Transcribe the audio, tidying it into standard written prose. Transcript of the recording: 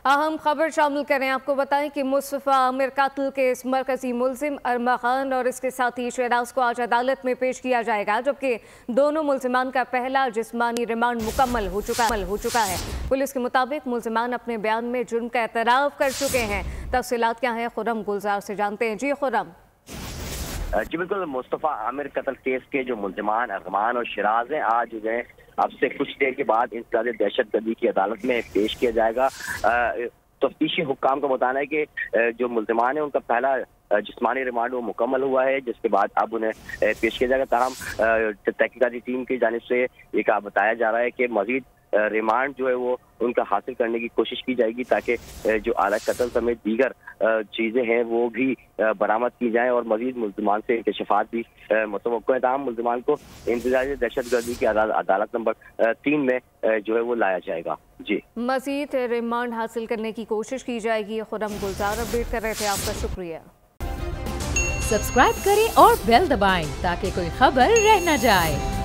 अहम खबर शामिल करें। आपको बताएं कि मुस्तफ़ा आमिर कत्ल के इस मरकजी मुलजिम अरमा खान और इसके साथी शहनाज को आज अदालत में पेश किया जाएगा, जबकि दोनों मुलजिमान का पहला जिस्मानी रिमांड मुकम्मल हो चुका है। पुलिस के मुताबिक मुलजिमान अपने बयान में जुर्म का एतराफ़ कर चुके हैं। तफसीलात क्या है, खुर्रम गुलजार से जानते हैं। जी खुर्रम। जी बिल्कुल, मुस्तफ़ा आमिर कत्ल केस के जो मुलजिमान अरमान और शिराज हैं, आज उन्हें अब से कुछ देर के बाद इंसदाद दहशतगर्दी की अदालत में पेश किया जाएगा। तफ्तीशी हुक्काम का बताना है कि जो मुलजिमान है उनका पहला जिस्मानी रिमांड वो मुकम्मल हुआ है, जिसके बाद अब उन्हें पेश किया जाएगा। ताहम तहकीकाती टीम की जानिब से ये बताया जा रहा है कि मजीद रिमांड जो है वो उनका हासिल करने की कोशिश की जाएगी, ताकि जो आला कत्ल समेत दीगर चीज़ें हैं वो भी बरामद की जाएं और मजीद मुलजिमान से इंकशाफात भी मुतवक्को है। तमाम मुलजिमान को इंतजारी दहशतगर्दी की अदालत नंबर 3 में जो है वो लाया जाएगा। जी, मजीद रिमांड हासिल करने की कोशिश की जाएगी। खुर्रम गुलजार अपडेट कर रहे थे, आपका शुक्रिया। सब्सक्राइब करें और बेल दबाएं ताकि कोई खबर रह न जाए।